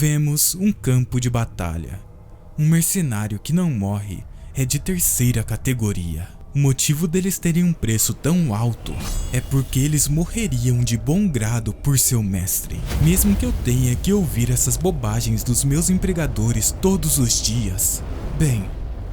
Vemos um campo de batalha. Um mercenário que não morre é de terceira categoria. O motivo deles terem um preço tão alto é porque eles morreriam de bom grado por seu mestre. Mesmo que eu tenha que ouvir essas bobagens dos meus empregadores todos os dias. Bem,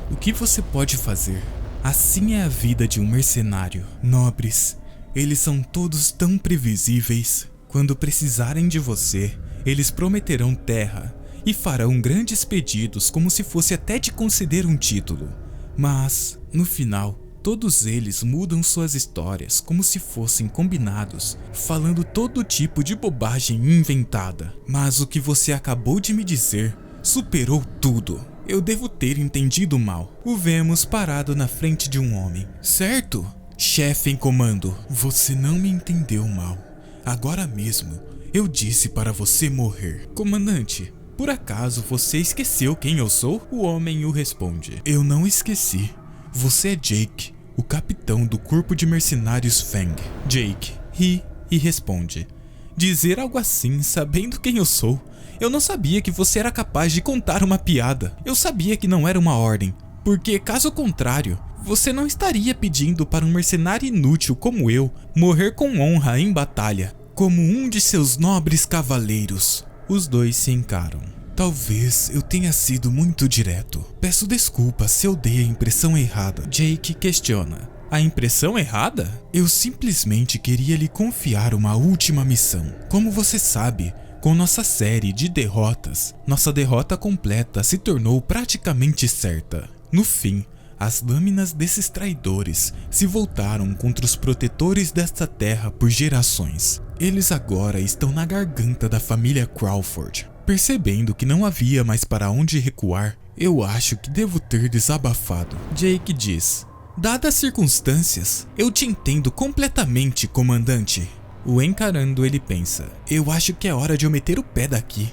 o que você pode fazer? Assim é a vida de um mercenário. Nobres, eles são todos tão previsíveis. Quando precisarem de você, eles prometerão terra e farão grandes pedidos como se fosse até te conceder um título. Mas, no final, todos eles mudam suas histórias como se fossem combinados, falando todo tipo de bobagem inventada. Mas o que você acabou de me dizer superou tudo. Eu devo ter entendido mal. O vemos parado na frente de um homem. Certo? Chefe em comando, você não me entendeu mal. Agora mesmo, eu disse para você morrer. Comandante, por acaso você esqueceu quem eu sou? O homem o responde. Eu não esqueci. Você é Jake, o capitão do corpo de mercenários Feng. Jake ri e responde. Dizer algo assim, sabendo quem eu sou? Eu não sabia que você era capaz de contar uma piada. Eu sabia que não era uma ordem, porque caso contrário, você não estaria pedindo para um mercenário inútil como eu morrer com honra em batalha, como um de seus nobres cavaleiros. Os dois se encaram. Talvez eu tenha sido muito direto. Peço desculpas se eu dei a impressão errada. Jake questiona. A impressão errada? Eu simplesmente queria lhe confiar uma última missão. Como você sabe, com nossa série de derrotas, nossa derrota completa se tornou praticamente certa. No fim, as lâminas desses traidores se voltaram contra os protetores desta terra por gerações. Eles agora estão na garganta da família Crawford. Percebendo que não havia mais para onde recuar, eu acho que devo ter desabafado. Jake diz. Dadas as circunstâncias, eu te entendo completamente, comandante. O encarando, ele pensa. Eu acho que é hora de eu meter o pé daqui.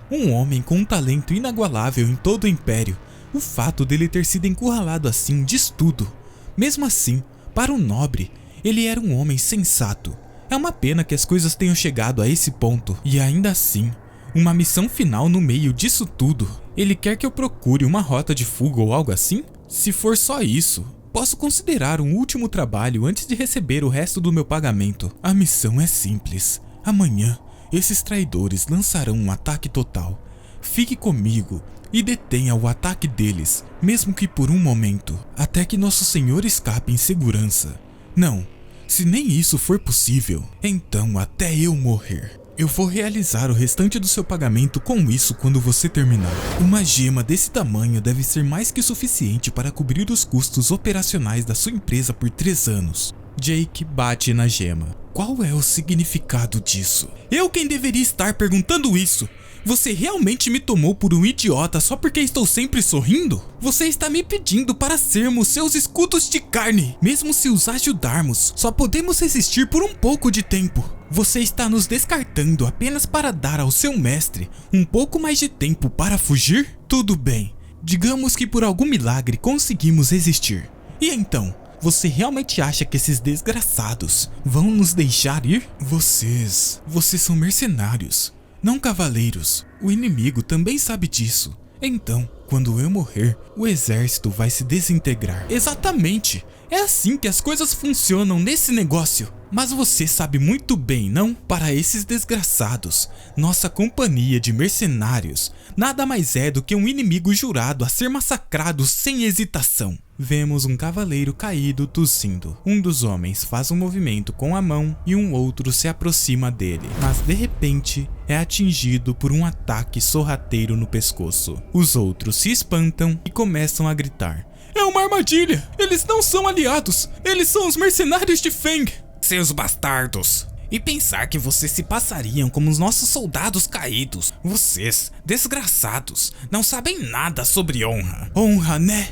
Um homem com um talento inagualável em todo o Império. O fato dele ter sido encurralado assim diz tudo. Mesmo assim, para um nobre, ele era um homem sensato. É uma pena que as coisas tenham chegado a esse ponto. E ainda assim, uma missão final no meio disso tudo. Ele quer que eu procure uma rota de fuga ou algo assim? Se for só isso, posso considerar um último trabalho antes de receber o resto do meu pagamento. A missão é simples. Amanhã, esses traidores lançarão um ataque total. Fique comigo e detenha o ataque deles, mesmo que por um momento, até que nosso senhor escape em segurança. Não, se nem isso for possível, então até eu morrer. Eu vou realizar o restante do seu pagamento com isso quando você terminar. Uma gema desse tamanho deve ser mais que suficiente para cobrir os custos operacionais da sua empresa por 3 anos. Jake bate na gema. Qual é o significado disso? Eu quem deveria estar perguntando isso? Você realmente me tomou por um idiota só porque estou sempre sorrindo? Você está me pedindo para sermos seus escudos de carne. Mesmo se os ajudarmos, só podemos resistir por um pouco de tempo. Você está nos descartando apenas para dar ao seu mestre um pouco mais de tempo para fugir? Tudo bem, digamos que por algum milagre conseguimos resistir. E então, você realmente acha que esses desgraçados vão nos deixar ir? Vocês são mercenários, não cavaleiros. O inimigo também sabe disso. Então, quando eu morrer, o exército vai se desintegrar. Exatamente, é assim que as coisas funcionam nesse negócio. Mas você sabe muito bem, não? Para esses desgraçados, nossa companhia de mercenários nada mais é do que um inimigo jurado a ser massacrado sem hesitação. Vemos um cavaleiro caído tossindo. Um dos homens faz um movimento com a mão e um outro se aproxima dele, mas de repente é atingido por um ataque sorrateiro no pescoço. Os outros se espantam e começam a gritar. É uma armadilha! Eles não são aliados! Eles são os mercenários de Feng! Seus bastardos! E pensar que vocês se passariam como os nossos soldados caídos. Vocês, desgraçados, não sabem nada sobre honra. Honra, né?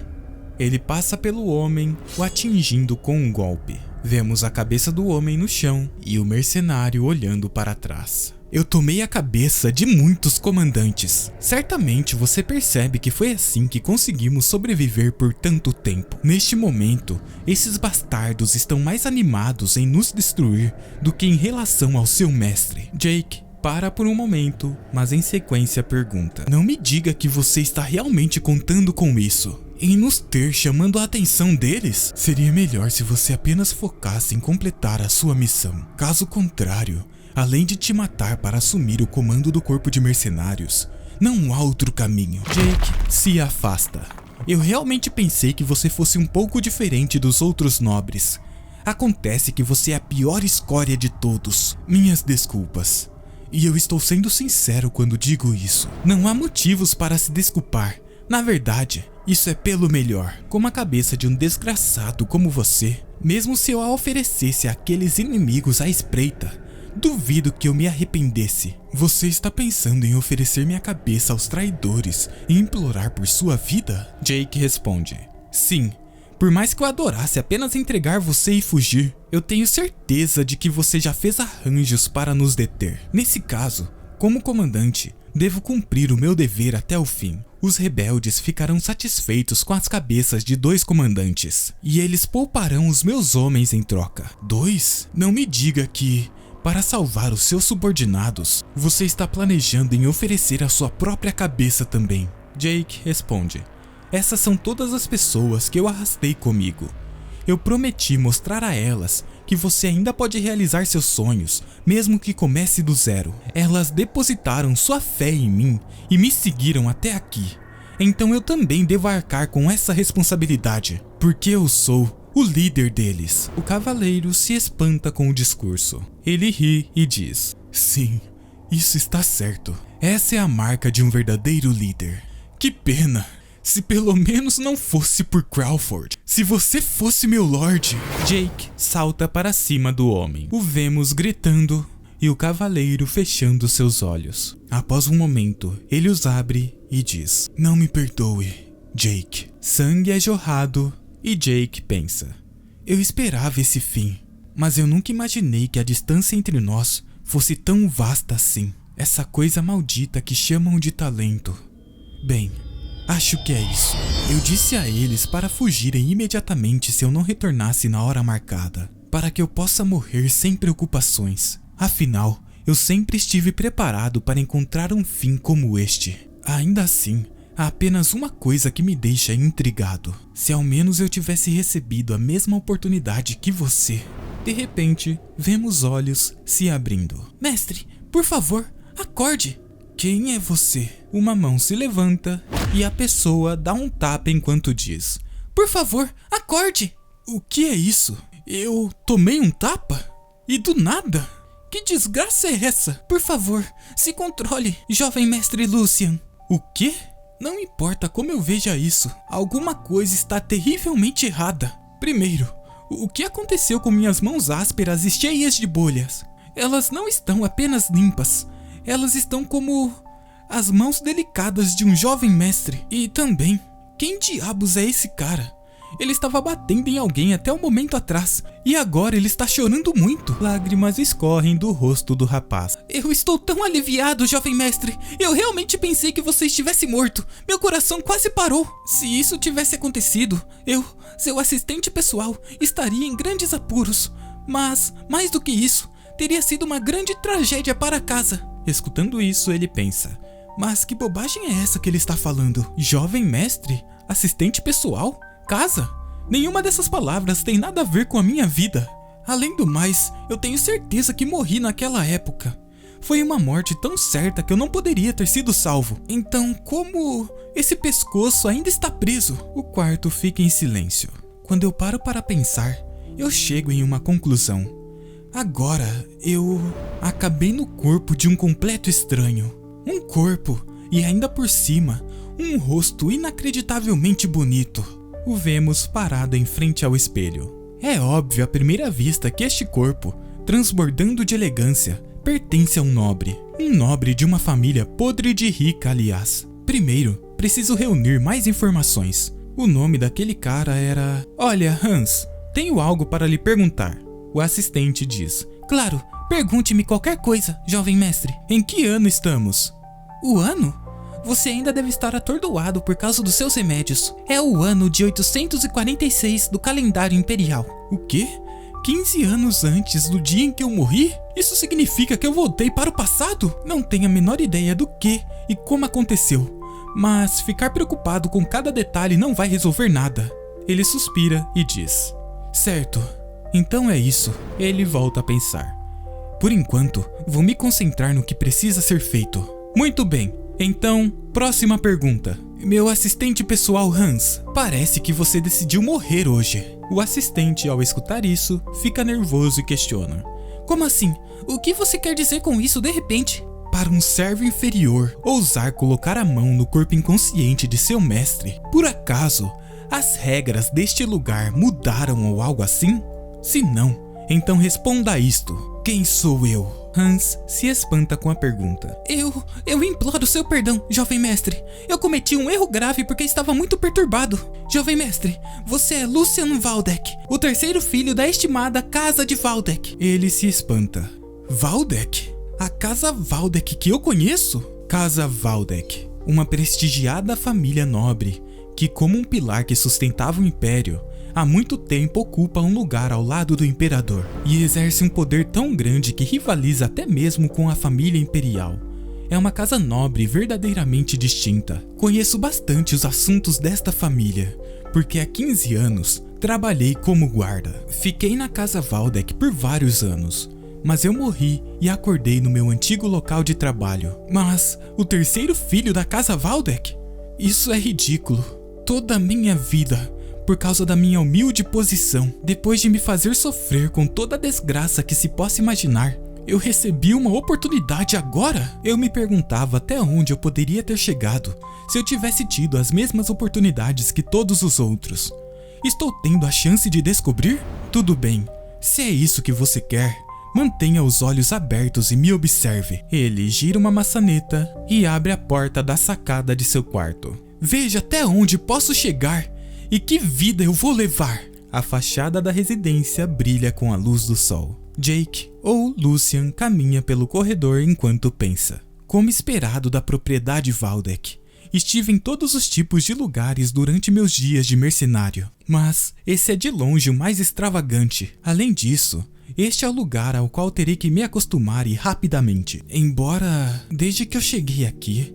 Ele passa pelo homem, o atingindo com um golpe. Vemos a cabeça do homem no chão e o mercenário olhando para trás. Eu tomei a cabeça de muitos comandantes. Certamente você percebe que foi assim que conseguimos sobreviver por tanto tempo. Neste momento, esses bastardos estão mais animados em nos destruir do que em relação ao seu mestre. Jake para por um momento, mas em sequência pergunta: não me diga que você está realmente contando com isso, em nos ter chamando a atenção deles? Seria melhor se você apenas focasse em completar a sua missão. Caso contrário, além de te matar para assumir o comando do corpo de mercenários, não há outro caminho. Jake se afasta. Eu realmente pensei que você fosse um pouco diferente dos outros nobres. Acontece que você é a pior escória de todos. Minhas desculpas. E eu estou sendo sincero quando digo isso. Não há motivos para se desculpar. Na verdade, isso é pelo melhor. Com a cabeça de um desgraçado como você, mesmo se eu a oferecesse àqueles inimigos à espreita, duvido que eu me arrependesse. Você está pensando em oferecer minha cabeça aos traidores e implorar por sua vida? Jake responde: sim. Por mais que eu adorasse apenas entregar você e fugir, eu tenho certeza de que você já fez arranjos para nos deter. Nesse caso, como comandante, devo cumprir o meu dever até o fim. Os rebeldes ficarão satisfeitos com as cabeças de 2 comandantes, e eles pouparão os meus homens em troca. 2? Não me diga que, para salvar os seus subordinados, você está planejando em oferecer a sua própria cabeça também. Jake responde: essas são todas as pessoas que eu arrastei comigo. Eu prometi mostrar a elas que você ainda pode realizar seus sonhos, mesmo que comece do zero. Elas depositaram sua fé em mim e me seguiram até aqui. Então eu também devo arcar com essa responsabilidade, porque eu sou o líder deles. O cavaleiro se espanta com o discurso. Ele ri e diz: sim, isso está certo. Essa é a marca de um verdadeiro líder. Que pena. Se pelo menos não fosse por Crawford. Se você fosse meu lord. Jake salta para cima do homem. O vemos gritando e o cavaleiro fechando seus olhos. Após um momento, ele os abre e diz: não me perdoe, Jake. Sangue é jorrado e Jake pensa: eu esperava esse fim, mas eu nunca imaginei que a distância entre nós fosse tão vasta assim. Essa coisa maldita que chamam de talento. Bem, acho que é isso. Eu disse a eles para fugirem imediatamente se eu não retornasse na hora marcada, para que eu possa morrer sem preocupações. Afinal, eu sempre estive preparado para encontrar um fim como este. Ainda assim, há apenas uma coisa que me deixa intrigado. Se ao menos eu tivesse recebido a mesma oportunidade que você. De repente, vemos olhos se abrindo. Mestre, por favor, acorde! Quem é você? Uma mão se levanta e a pessoa dá um tapa enquanto diz: por favor, acorde! O que é isso? Eu tomei um tapa? E do nada? Que desgraça é essa? Por favor, se controle, jovem mestre Lucian. O quê? Não importa como eu veja isso, alguma coisa está terrivelmente errada. Primeiro, o que aconteceu com minhas mãos ásperas e cheias de bolhas? Elas não estão apenas limpas. Elas estão como as mãos delicadas de um jovem mestre. E também, quem diabos é esse cara? Ele estava batendo em alguém até um momento atrás, e agora ele está chorando muito. Lágrimas escorrem do rosto do rapaz. Eu estou tão aliviado, jovem mestre. Eu realmente pensei que você estivesse morto. Meu coração quase parou. Se isso tivesse acontecido, eu, seu assistente pessoal, estaria em grandes apuros. Mas, mais do que isso, teria sido uma grande tragédia para casa. Escutando isso, ele pensa: mas que bobagem é essa que ele está falando? Jovem mestre? Assistente pessoal? Casa? Nenhuma dessas palavras tem nada a ver com a minha vida. Além do mais, eu tenho certeza que morri naquela época. Foi uma morte tão certa que eu não poderia ter sido salvo. Então, como esse pescoço ainda está preso? O quarto fica em silêncio. Quando eu paro para pensar, eu chego em uma conclusão. Agora, eu acabei no corpo de um completo estranho. Um corpo, e ainda por cima, um rosto inacreditavelmente bonito. O vemos parado em frente ao espelho. É óbvio à primeira vista que este corpo, transbordando de elegância, pertence a um nobre. Um nobre de uma família podre de rica, aliás. Primeiro, preciso reunir mais informações. O nome daquele cara era... Olha, Hans, tenho algo para lhe perguntar. O assistente diz: claro, pergunte-me qualquer coisa, jovem mestre. Em que ano estamos? O ano? Você ainda deve estar atordoado por causa dos seus remédios. É o ano de 846 do calendário imperial. O quê? 15 anos antes do dia em que eu morri? Isso significa que eu voltei para o passado? Não tenho a menor ideia do que e como aconteceu, mas ficar preocupado com cada detalhe não vai resolver nada. Ele suspira e diz: certo, então é isso. Ele volta a pensar. Por enquanto, vou me concentrar no que precisa ser feito. Muito bem, então, próxima pergunta. Meu assistente pessoal Hans, parece que você decidiu morrer hoje. O assistente, ao escutar isso, fica nervoso e questiona: como assim? O que você quer dizer com isso de repente? Para um servo inferior ousar colocar a mão no corpo inconsciente de seu mestre, por acaso, as regras deste lugar mudaram ou algo assim? Se não, então responda a isto: quem sou eu? Hans se espanta com a pergunta. Eu imploro seu perdão, jovem mestre. Eu cometi um erro grave porque estava muito perturbado. Jovem mestre, você é Lucian Waldeck, o terceiro filho da estimada Casa de Waldeck. Ele se espanta. Waldeck? A Casa Waldeck que eu conheço? Casa Waldeck, uma prestigiada família nobre que, como um pilar que sustentava o império, há muito tempo ocupa um lugar ao lado do imperador e exerce um poder tão grande que rivaliza até mesmo com a família imperial. É uma casa nobre verdadeiramente distinta. Conheço bastante os assuntos desta família, porque há 15 anos trabalhei como guarda. Fiquei na Casa Waldeck por vários anos, mas eu morri e acordei no meu antigo local de trabalho. Mas o terceiro filho da Casa Waldeck? Isso é ridículo. Toda a minha vida, por causa da minha humilde posição, depois de me fazer sofrer com toda a desgraça que se possa imaginar, eu recebi uma oportunidade agora? Eu me perguntava até onde eu poderia ter chegado se eu tivesse tido as mesmas oportunidades que todos os outros. Estou tendo a chance de descobrir? Tudo bem, se é isso que você quer, mantenha os olhos abertos e me observe. Ele gira uma maçaneta e abre a porta da sacada de seu quarto. Veja até onde posso chegar e que vida eu vou levar. A fachada da residência brilha com a luz do sol. Jake, ou Lucian, caminha pelo corredor enquanto pensa. Como esperado da propriedade Waldeck, estive em todos os tipos de lugares durante meus dias de mercenário, mas esse é de longe o mais extravagante. Além disso, este é o lugar ao qual terei que me acostumar e rapidamente. Embora, desde que eu cheguei aqui,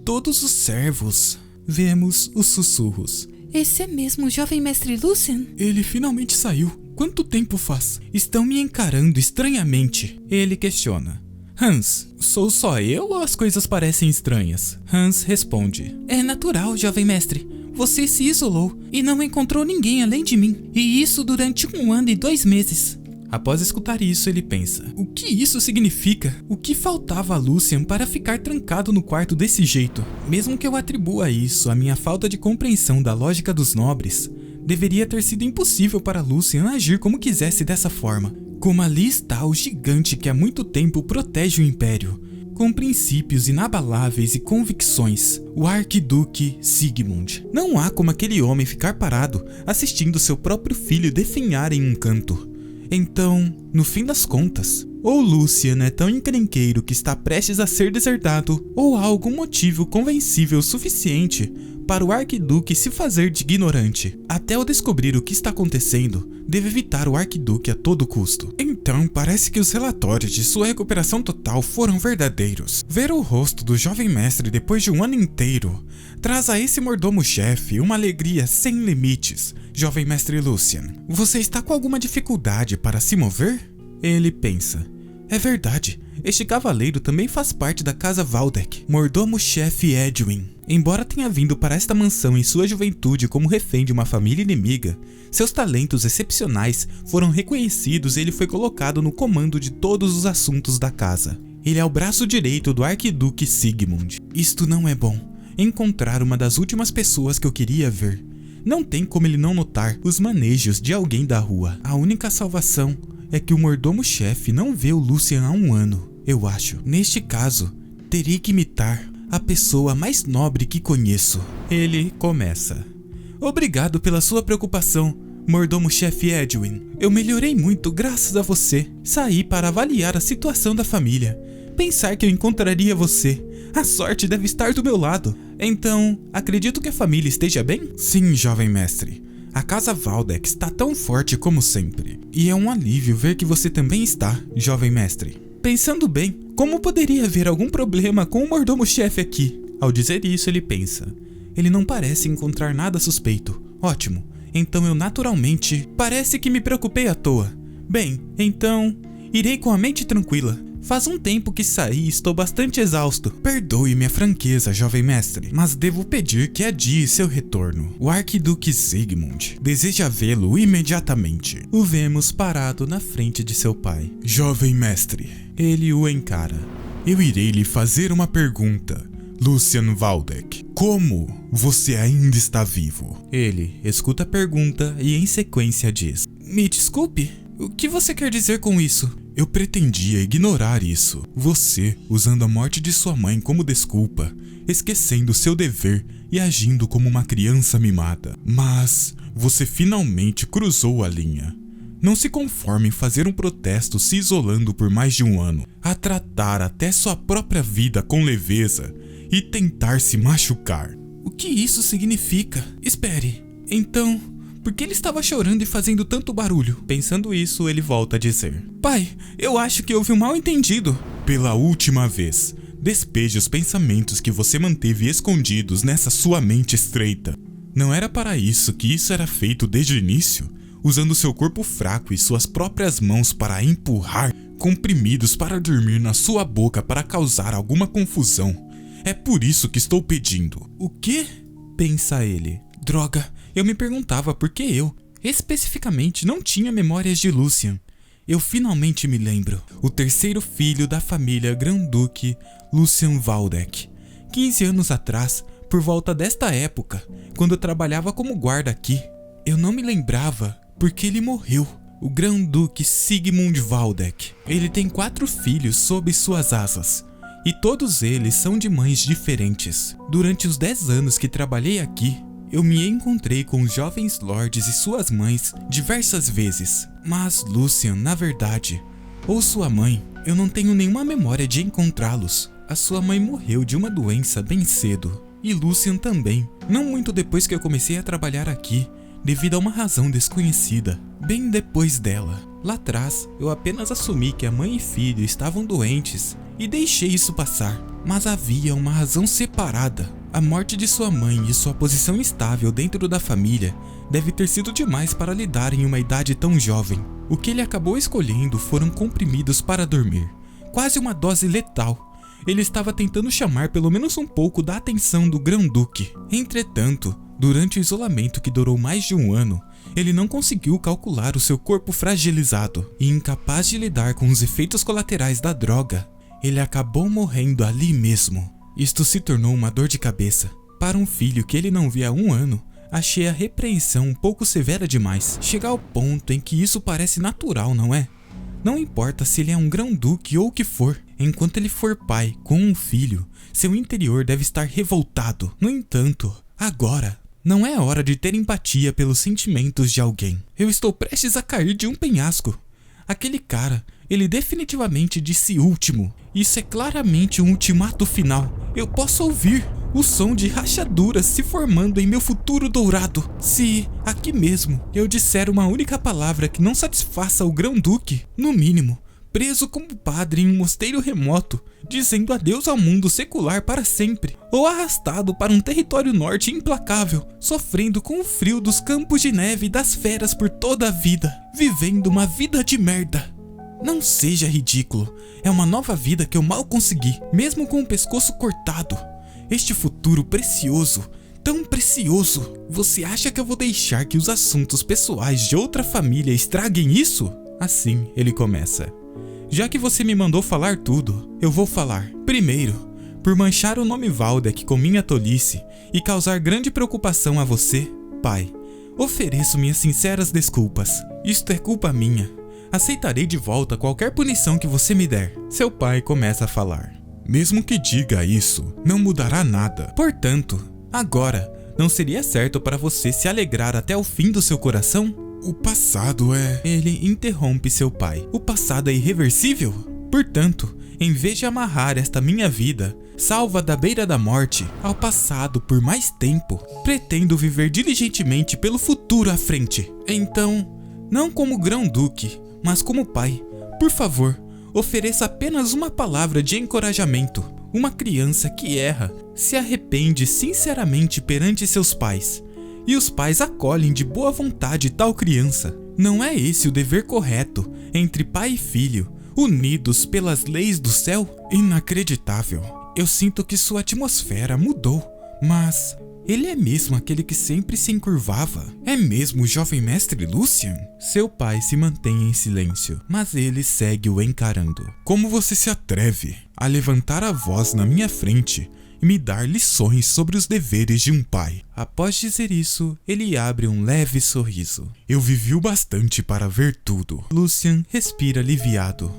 todos os servos... Vemos os sussurros. Esse é mesmo o jovem mestre Lucian? Ele finalmente saiu. Quanto tempo faz? Estão me encarando estranhamente. Ele questiona. Hans, sou só eu ou as coisas parecem estranhas? Hans responde. É natural, jovem mestre. Você se isolou e não encontrou ninguém além de mim. E isso durante 1 ano e 2 meses. Após escutar isso, ele pensa: o que isso significa? O que faltava a Lucian para ficar trancado no quarto desse jeito? Mesmo que eu atribua isso à minha falta de compreensão da lógica dos nobres, deveria ter sido impossível para Lucian agir como quisesse dessa forma. Como ali está o gigante que há muito tempo protege o Império, com princípios inabaláveis e convicções, o Arquiduque Sigmund. Não há como aquele homem ficar parado assistindo seu próprio filho definhar em um canto. Então, no fim das contas, ou Lucian é tão encrenqueiro que está prestes a ser desertado, ou há algum motivo convencível suficiente para o Arquiduque se fazer de ignorante. Até eu descobrir o que está acontecendo, devo evitar o Arquiduque a todo custo. Então, parece que os relatórios de sua recuperação total foram verdadeiros. Ver o rosto do jovem mestre depois de 1 ano inteiro traz a esse mordomo-chefe uma alegria sem limites. Jovem mestre Lucian, você está com alguma dificuldade para se mover? Ele pensa. É verdade, este cavaleiro também faz parte da Casa Waldeck, mordomo-chefe Edwin. Embora tenha vindo para esta mansão em sua juventude como refém de uma família inimiga, seus talentos excepcionais foram reconhecidos e ele foi colocado no comando de todos os assuntos da casa. Ele é o braço direito do Arquiduque Sigmund. Isto não é bom. Encontrar uma das últimas pessoas que eu queria ver. Não tem como ele não notar os manejos de alguém da rua. A única salvação é que o mordomo-chefe não vê o Lucian há 1 ano, eu acho. Neste caso, terei que imitar a pessoa mais nobre que conheço. Ele começa. Obrigado pela sua preocupação, mordomo-chefe Edwin. Eu melhorei muito graças a você. Saí para avaliar a situação da família. Pensar que eu encontraria você. A sorte deve estar do meu lado. Então, acredito que a família esteja bem? Sim, jovem mestre. A casa Waldeck está tão forte como sempre. E é um alívio ver que você também está, jovem mestre. Pensando bem, como poderia haver algum problema com o mordomo-chefe aqui? Ao dizer isso, ele pensa. Ele não parece encontrar nada suspeito. Ótimo. Então eu naturalmente... Parece que me preocupei à toa. Bem, então... Irei com a mente tranquila. Faz um tempo que saí e estou bastante exausto. Perdoe minha franqueza, jovem mestre, mas devo pedir que adie seu retorno. O arquiduque Sigmund deseja vê-lo imediatamente. O vemos parado na frente de seu pai. Jovem mestre, ele o encara. Eu irei lhe fazer uma pergunta. Lucian Waldeck, como você ainda está vivo? Ele escuta a pergunta e em sequência diz: Me desculpe, o que você quer dizer com isso? Eu pretendia ignorar isso. Você, usando a morte de sua mãe como desculpa, esquecendo seu dever e agindo como uma criança mimada. Mas você finalmente cruzou a linha. Não se conforme em fazer um protesto se isolando por mais de um ano, a tratar até sua própria vida com leveza e tentar se machucar. O que isso significa? Espere, então... Por que ele estava chorando e fazendo tanto barulho? Pensando isso, ele volta a dizer: Pai, eu acho que houve um mal-entendido. Pela última vez, despeje os pensamentos que você manteve escondidos nessa sua mente estreita. Não era para isso que isso era feito desde o início? Usando seu corpo fraco e suas próprias mãos para empurrar comprimidos para dormir na sua boca para causar alguma confusão. É por isso que estou pedindo. O quê? Pensa ele. Droga, eu me perguntava por que eu, especificamente, não tinha memórias de Lucian. Eu finalmente me lembro. O terceiro filho da família Grão-Duque Lucian Waldeck. 15 anos atrás, por volta desta época, quando eu trabalhava como guarda aqui, eu não me lembrava porque ele morreu. O Grão-Duque Sigmund Waldeck. Ele tem 4 filhos sob suas asas. E todos eles são de mães diferentes. Durante os 10 anos que trabalhei aqui, eu me encontrei com os jovens lords e suas mães diversas vezes. Mas Lucian, na verdade, ou sua mãe, eu não tenho nenhuma memória de encontrá-los. A sua mãe morreu de uma doença bem cedo. E Lucian também, não muito depois que eu comecei a trabalhar aqui, devido a uma razão desconhecida, bem depois dela. Lá atrás, eu apenas assumi que a mãe e filho estavam doentes e deixei isso passar. Mas havia uma razão separada. A morte de sua mãe e sua posição estável dentro da família deve ter sido demais para lidar em uma idade tão jovem. O que ele acabou escolhendo foram comprimidos para dormir. Quase uma dose letal. Ele estava tentando chamar pelo menos um pouco da atenção do Grão-Duque. Entretanto, durante o isolamento que durou mais de um ano, ele não conseguiu calcular o seu corpo fragilizado e incapaz de lidar com os efeitos colaterais da droga. Ele acabou morrendo ali mesmo. Isto se tornou uma dor de cabeça. Para um filho que ele não via há um ano, achei a repreensão um pouco severa demais. Chega ao ponto em que isso parece natural, não é? Não importa se ele é um grão-duque ou o que for, enquanto ele for pai com um filho, seu interior deve estar revoltado. No entanto, agora, não é hora de ter empatia pelos sentimentos de alguém. Eu estou prestes a cair de um penhasco. Aquele cara, ele definitivamente disse último. Isso é claramente um ultimato final. Eu posso ouvir o som de rachaduras se formando em meu futuro dourado. Se, aqui mesmo, eu disser uma única palavra que não satisfaça o grão-duque, no mínimo, preso como padre em um mosteiro remoto, dizendo adeus ao mundo secular para sempre, ou arrastado para um território norte implacável, sofrendo com o frio dos campos de neve e das feras por toda a vida, vivendo uma vida de merda. Não seja ridículo, é uma nova vida que eu mal consegui, mesmo com o pescoço cortado. Este futuro precioso, tão precioso. Você acha que eu vou deixar que os assuntos pessoais de outra família estraguem isso? Assim, ele começa. Já que você me mandou falar tudo, eu vou falar. Primeiro, por manchar o nome Waldeck com minha tolice e causar grande preocupação a você, pai, ofereço minhas sinceras desculpas. Isto é culpa minha. Aceitarei de volta qualquer punição que você me der. Seu pai começa a falar. Mesmo que diga isso, não mudará nada. Portanto, agora, não seria certo para você se alegrar até o fim do seu coração? O passado é... Ele interrompe seu pai. O passado é irreversível? Portanto, Em vez de amarrar esta minha vida, salva da beira da morte, ao passado por mais tempo, pretendo viver diligentemente pelo futuro à frente. Então, não como grão-duque, mas como pai, por favor, ofereça apenas uma palavra de encorajamento. Uma criança que erra se arrepende sinceramente perante seus pais, e os pais acolhem de boa vontade tal criança. Não é esse o dever correto entre pai e filho, unidos pelas leis do céu? Inacreditável. Eu sinto que sua atmosfera mudou, mas ele é mesmo aquele que sempre se encurvava? É mesmo o jovem mestre Lucian? Seu pai se mantém em silêncio, mas ele segue o encarando. Como você se atreve a levantar a voz na minha frente e me dar lições sobre os deveres de um pai? Após dizer isso, ele abre um leve sorriso. Eu vivi o bastante para ver tudo. Lucian respira aliviado.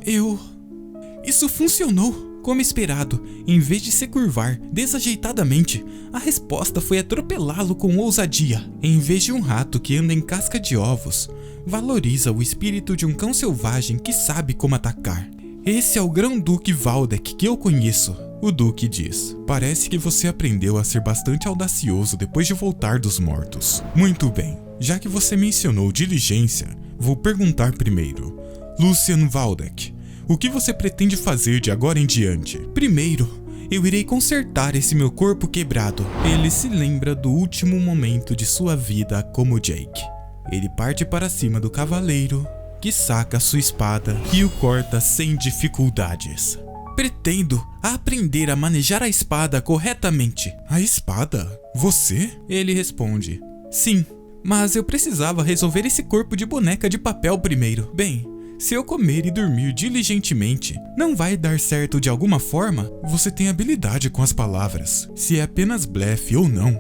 Isso funcionou. Como esperado, em vez de se curvar desajeitadamente, a resposta foi atropelá-lo com ousadia. Em vez de um rato que anda em casca de ovos, valoriza o espírito de um cão selvagem que sabe como atacar. Esse é o grão-duque Valdek que eu conheço. O duque diz: parece que você aprendeu a ser bastante audacioso depois de voltar dos mortos. Muito bem, já que você mencionou diligência, vou perguntar primeiro. Lucian Valdek, o que você pretende fazer de agora em diante? Primeiro, eu irei consertar esse meu corpo quebrado. Ele se lembra do último momento de sua vida como Jake. Ele parte para cima do cavaleiro, que saca sua espada e o corta sem dificuldades. Pretendo aprender a manejar a espada corretamente. A espada? Você? Ele responde: sim, mas eu precisava resolver esse corpo de boneca de papel primeiro. Bem, se eu comer e dormir diligentemente, não vai dar certo de alguma forma? Você tem habilidade com as palavras. Se é apenas blefe ou não,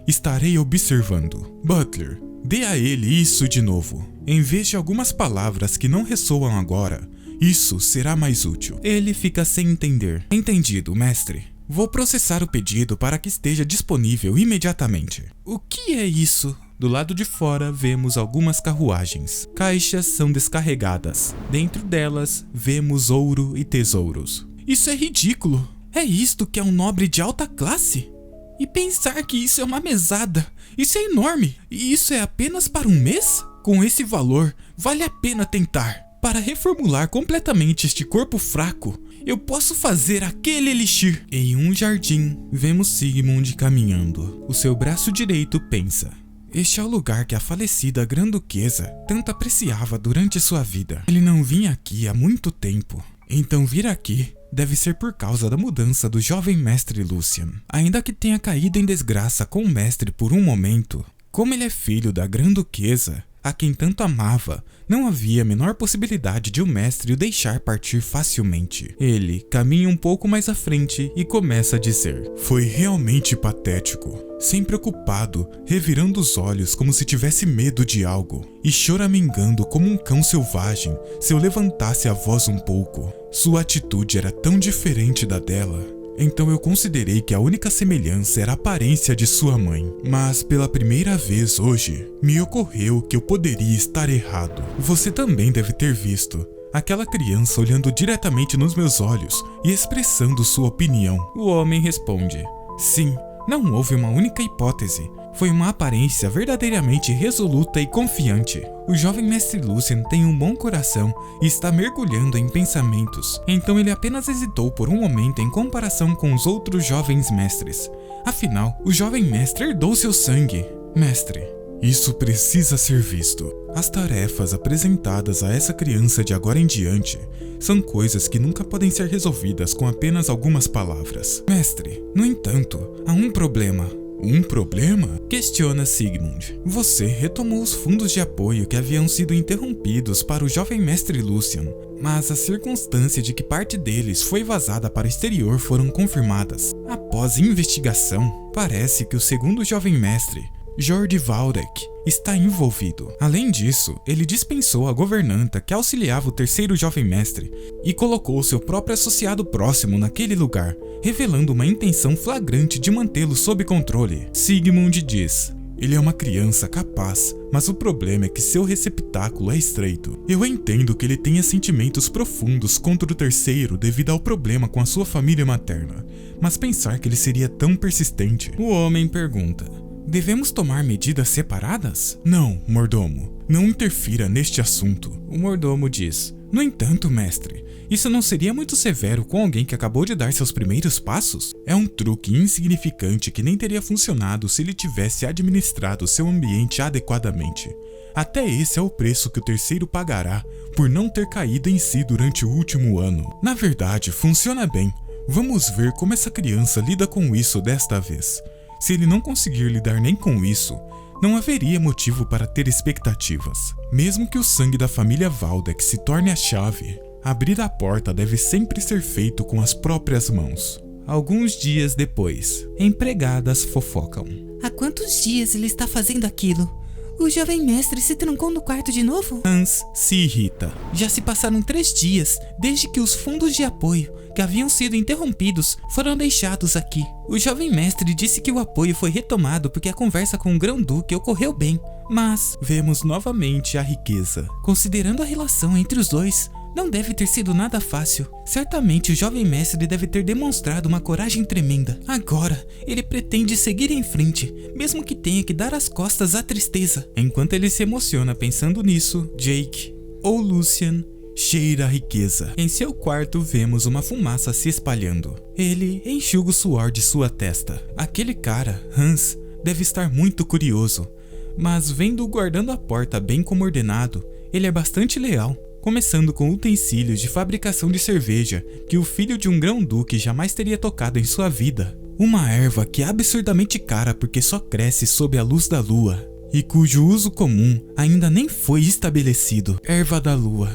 estarei observando. Butler, dê a ele isso de novo. Em vez de algumas palavras que não ressoam agora, isso será mais útil. Ele fica sem entender. Entendido, mestre. Vou processar o pedido para que esteja disponível imediatamente. O que é isso? Do lado de fora vemos algumas carruagens. Caixas são descarregadas. Dentro delas vemos ouro e tesouros. Isso é ridículo. É isto que é um nobre de alta classe? E pensar que isso é uma mesada. Isso é enorme. E isso é apenas para um mês? Com esse valor, vale a pena tentar. Para reformular completamente este corpo fraco, eu posso fazer aquele elixir. Em um jardim, vemos Sigmund caminhando. O seu braço direito pensa: este é o lugar que a falecida Grã-Duquesa tanto apreciava durante sua vida. Ele não vinha aqui há muito tempo. Então vir aqui deve ser por causa da mudança do jovem mestre Lucian. Ainda que tenha caído em desgraça com o mestre por um momento, como ele é filho da Grã-Duquesa, a quem tanto amava, não havia a menor possibilidade de o mestre o deixar partir facilmente. Ele caminha um pouco mais à frente e começa a dizer: foi realmente patético. Sempre ocupado, revirando os olhos como se tivesse medo de algo, e choramingando como um cão selvagem se eu levantasse a voz um pouco. Sua atitude era tão diferente da dela. Então eu considerei que a única semelhança era a aparência de sua mãe. Mas pela primeira vez hoje, me ocorreu que eu poderia estar errado. Você também deve ter visto aquela criança olhando diretamente nos meus olhos e expressando sua opinião. O homem responde: sim, não houve uma única hipótese. Foi uma aparência verdadeiramente resoluta e confiante. O jovem mestre Lucian tem um bom coração e está mergulhando em pensamentos, então ele apenas hesitou por um momento em comparação com os outros jovens mestres. Afinal, o jovem mestre herdou seu sangue. Mestre, isso precisa ser visto. As tarefas apresentadas a essa criança de agora em diante são coisas que nunca podem ser resolvidas com apenas algumas palavras. Mestre, no entanto, há um problema. Um problema? Questiona Sigmund. Você retomou os fundos de apoio que haviam sido interrompidos para o jovem mestre Lucian, mas a circunstância de que parte deles foi vazada para o exterior foram confirmadas. Após investigação, parece que o segundo jovem mestre, Jordi Valdek, está envolvido. Além disso, ele dispensou a governanta que auxiliava o terceiro jovem mestre e colocou seu próprio associado próximo naquele lugar, revelando uma intenção flagrante de mantê-lo sob controle. Sigmund diz: Ele é uma criança capaz, mas o problema é que seu receptáculo é estreito. Eu entendo que ele tenha sentimentos profundos contra o terceiro devido ao problema com a sua família materna, mas pensar que ele seria tão persistente... O homem pergunta: devemos tomar medidas separadas? Não, mordomo. Não interfira neste assunto. O mordomo diz: no entanto, mestre, isso não seria muito severo com alguém que acabou de dar seus primeiros passos? É um truque insignificante que nem teria funcionado se ele tivesse administrado seu ambiente adequadamente. Até esse é o preço que o terceiro pagará por não ter caído em si durante o último ano. Na verdade, funciona bem. Vamos ver como essa criança lida com isso desta vez. Se ele não conseguir lidar nem com isso, não haveria motivo para ter expectativas. Mesmo que o sangue da família Waldeck se torne a chave, abrir a porta deve sempre ser feito com as próprias mãos. Alguns dias depois, empregadas fofocam. Há quantos dias ele está fazendo aquilo? O jovem mestre se trancou no quarto de novo? Hans se irrita. Já se passaram 3 dias desde que os fundos de apoio que haviam sido interrompidos foram deixados aqui. O jovem mestre disse que o apoio foi retomado porque a conversa com o grão-duque ocorreu bem, mas vemos novamente a riqueza. Considerando a relação entre os dois, não deve ter sido nada fácil. Certamente o jovem mestre deve ter demonstrado uma coragem tremenda. Agora, ele pretende seguir em frente, mesmo que tenha que dar as costas à tristeza. Enquanto ele se emociona pensando nisso, Jake, ou Lucian, cheira a riqueza. Em seu quarto vemos uma fumaça se espalhando. Ele enxuga o suor de sua testa. Aquele cara, Hans, deve estar muito curioso, mas vendo-o guardando a porta bem como ordenado, ele é bastante leal. Começando com utensílios de fabricação de cerveja que o filho de um grão-duque jamais teria tocado em sua vida. Uma erva que é absurdamente cara porque só cresce sob a luz da lua e cujo uso comum ainda nem foi estabelecido. Erva da lua.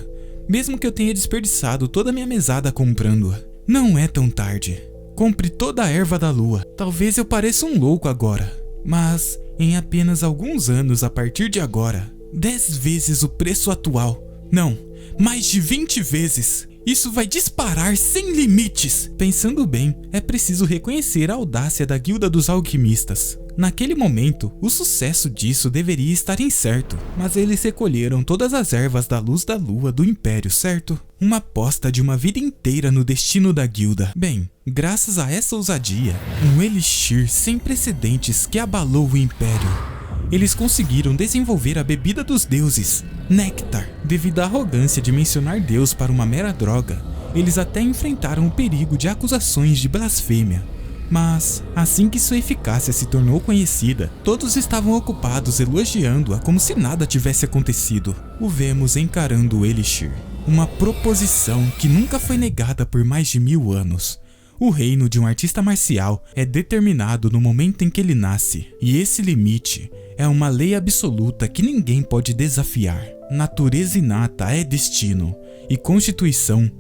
Mesmo que eu tenha desperdiçado toda a minha mesada comprando-a, não é tão tarde. Compre toda a erva da lua. Talvez eu pareça um louco agora, mas em apenas alguns anos a partir de agora, 10 vezes o preço atual. Não, mais de 20 vezes. Isso vai disparar sem limites. Pensando bem, é preciso reconhecer a audácia da Guilda dos Alquimistas. Naquele momento, o sucesso disso deveria estar incerto, mas eles recolheram todas as ervas da luz da lua do Império, certo? Uma aposta de uma vida inteira no destino da guilda. Bem, graças a essa ousadia, um elixir sem precedentes que abalou o Império, eles conseguiram desenvolver a bebida dos deuses, Néctar. Devido à arrogância de mencionar Deus para uma mera droga, eles até enfrentaram o perigo de acusações de blasfêmia. Mas, assim que sua eficácia se tornou conhecida, todos estavam ocupados elogiando-a como se nada tivesse acontecido. O vemos encarando o elixir, uma proposição que nunca foi negada por mais de 1000 anos. O reino de um artista marcial é determinado no momento em que ele nasce, e esse limite é uma lei absoluta que ninguém pode desafiar. Natureza inata é destino, e constituição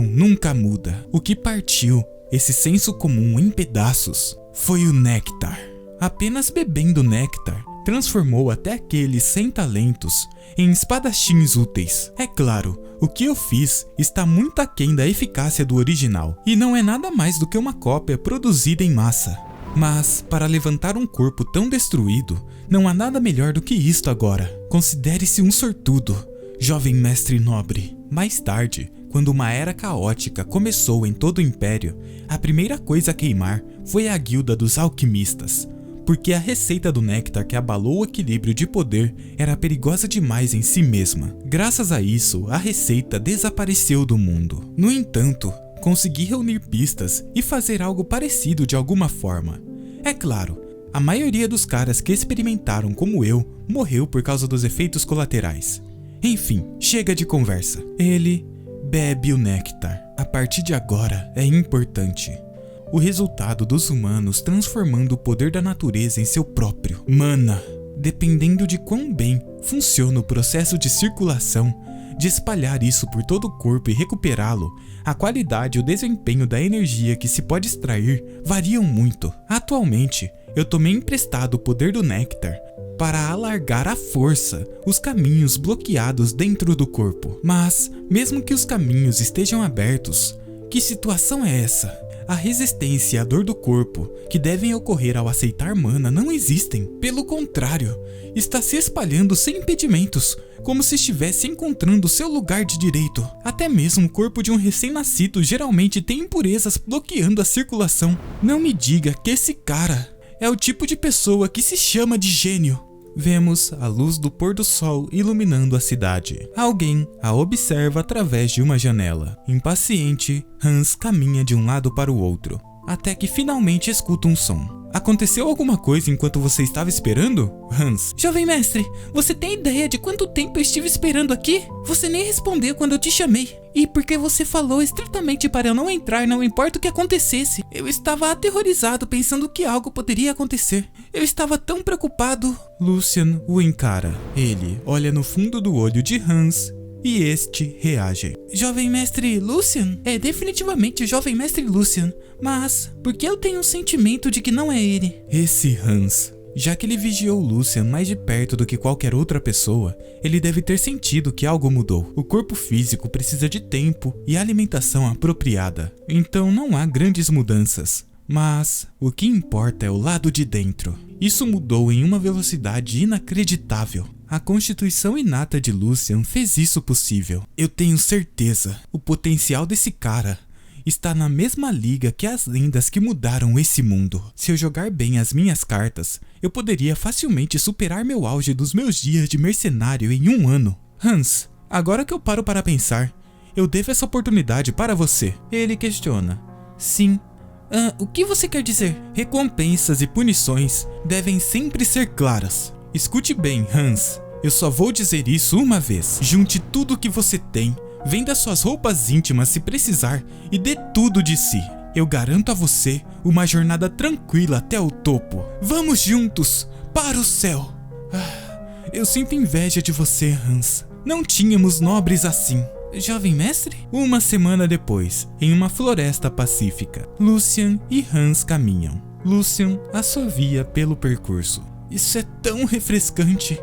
nunca muda. O que partiu esse senso comum em pedaços foi o néctar. Apenas bebendo néctar, transformou até aqueles sem talentos em espadachins úteis. É claro, o que eu fiz está muito aquém da eficácia do original, e não é nada mais do que uma cópia produzida em massa. Mas, para levantar um corpo tão destruído, não há nada melhor do que isto agora. Considere-se um sortudo, jovem mestre nobre. Mais tarde, quando uma era caótica começou em todo o Império, a primeira coisa a queimar foi a Guilda dos Alquimistas, porque a receita do néctar que abalou o equilíbrio de poder era perigosa demais em si mesma. Graças a isso, a receita desapareceu do mundo. No entanto, consegui reunir pistas e fazer algo parecido de alguma forma. É claro, a maioria dos caras que experimentaram como eu morreu por causa dos efeitos colaterais. Enfim, chega de conversa. Ele bebe o néctar. A partir de agora é importante. O resultado dos humanos transformando o poder da natureza em seu próprio. Mana. Dependendo de quão bem funciona o processo de circulação, de espalhar isso por todo o corpo e recuperá-lo, a qualidade e o desempenho da energia que se pode extrair variam muito. Atualmente, eu tomei emprestado o poder do néctar para alargar à força os caminhos bloqueados dentro do corpo. Mas, mesmo que os caminhos estejam abertos, que situação é essa? A resistência e a dor do corpo, que devem ocorrer ao aceitar mana, não existem. Pelo contrário, está se espalhando sem impedimentos, como se estivesse encontrando seu lugar de direito. Até mesmo o corpo de um recém-nascido geralmente tem impurezas bloqueando a circulação. Não me diga que esse cara é o tipo de pessoa que se chama de gênio. Vemos a luz do pôr do sol iluminando a cidade. Alguém a observa através de uma janela. Impaciente, Hans caminha de um lado para o outro, até que finalmente escuta um som. Aconteceu alguma coisa enquanto você estava esperando, Hans? Jovem mestre, você tem ideia de quanto tempo eu estive esperando aqui? Você nem respondeu quando eu te chamei. E porque você falou estritamente para eu não entrar, não importa o que acontecesse. Eu estava aterrorizado pensando que algo poderia acontecer. Eu estava tão preocupado. Lucian o encara. Ele olha no fundo do olho de Hans e este reage. Jovem mestre Lucian? É definitivamente o jovem mestre Lucian. Mas por que eu tenho um sentimento de que não é ele? Esse Hans, já que ele vigiou Lucian mais de perto do que qualquer outra pessoa, ele deve ter sentido que algo mudou. O corpo físico precisa de tempo e alimentação apropriada, então não há grandes mudanças. Mas o que importa é o lado de dentro. Isso mudou em uma velocidade inacreditável. A constituição inata de Lucian fez isso possível. Eu tenho certeza, o potencial desse cara está na mesma liga que as lendas que mudaram esse mundo. Se eu jogar bem as minhas cartas, eu poderia facilmente superar meu auge dos meus dias de mercenário em 1 ano. Hans, agora que eu paro para pensar, eu devo essa oportunidade para você. Ele questiona. Sim. O que você quer dizer? Recompensas e punições devem sempre ser claras. Escute bem, Hans. Eu só vou dizer isso uma vez. Junte tudo o que você tem, venda suas roupas íntimas se precisar e dê tudo de si. Eu garanto a você uma jornada tranquila até o topo. Vamos juntos para o céu. Eu sinto inveja de você, Hans. Não tínhamos nobres assim. Jovem mestre? 1 semana depois, em uma floresta pacífica, Lucian e Hans caminham. Lucian assovia pelo percurso. Isso é tão refrescante.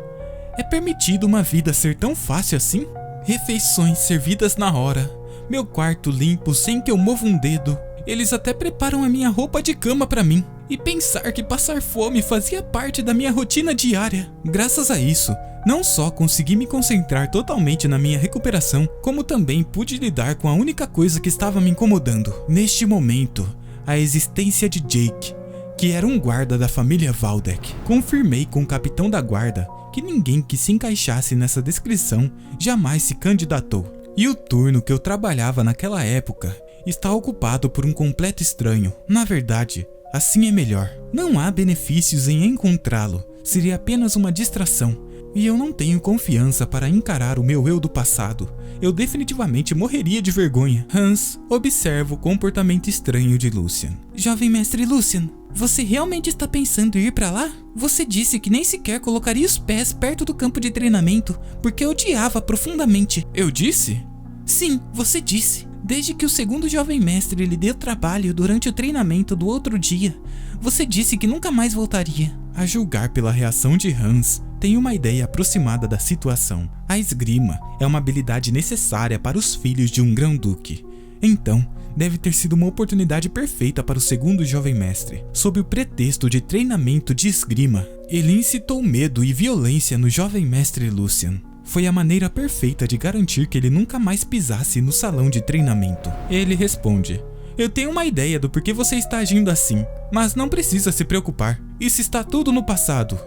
É permitido uma vida ser tão fácil assim? Refeições servidas na hora, meu quarto limpo sem que eu mova um dedo. Eles até preparam a minha roupa de cama para mim. E pensar que passar fome fazia parte da minha rotina diária. Graças a isso, não só consegui me concentrar totalmente na minha recuperação, como também pude lidar com a única coisa que estava me incomodando. Neste momento, a existência de Jake, que era um guarda da família Valdek. Confirmei com o capitão da guarda que ninguém que se encaixasse nessa descrição jamais se candidatou. E o turno que eu trabalhava naquela época está ocupado por um completo estranho. Na verdade, assim é melhor. Não há benefícios em encontrá-lo, seria apenas uma distração. E eu não tenho confiança para encarar o meu eu do passado. Eu definitivamente morreria de vergonha. Hans observa o comportamento estranho de Lucian. Jovem mestre Lucian, você realmente está pensando em ir pra lá? Você disse que nem sequer colocaria os pés perto do campo de treinamento, porque odiava profundamente. Eu disse? Sim, você disse. Desde que o segundo jovem mestre lhe deu trabalho durante o treinamento do outro dia, você disse que nunca mais voltaria. A julgar pela reação de Hans, tenho uma ideia aproximada da situação. A esgrima é uma habilidade necessária para os filhos de um grão-duque. Então, deve ter sido uma oportunidade perfeita para o segundo jovem mestre. Sob o pretexto de treinamento de esgrima, ele incitou medo e violência no jovem mestre Lucian. Foi a maneira perfeita de garantir que ele nunca mais pisasse no salão de treinamento. Ele responde: eu tenho uma ideia do porquê você está agindo assim, mas não precisa se preocupar. Isso está tudo no passado.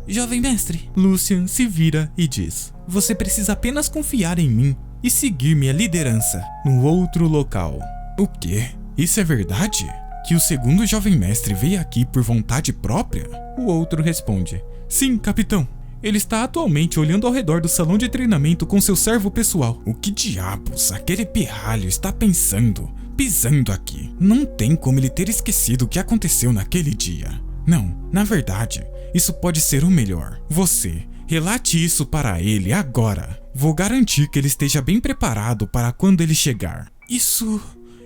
Jovem mestre, Lucian se vira e diz: você precisa apenas confiar em mim e seguir minha liderança no outro local. O quê? Isso é verdade? Que o segundo jovem mestre veio aqui por vontade própria? O outro responde: sim, capitão. Ele está atualmente olhando ao redor do salão de treinamento com seu servo pessoal. O que diabos aquele pirralho está pensando, pisando aqui? Não tem como ele ter esquecido o que aconteceu naquele dia. Não, na verdade, isso pode ser o melhor. Você, relate isso para ele agora. Vou garantir que ele esteja bem preparado para quando ele chegar.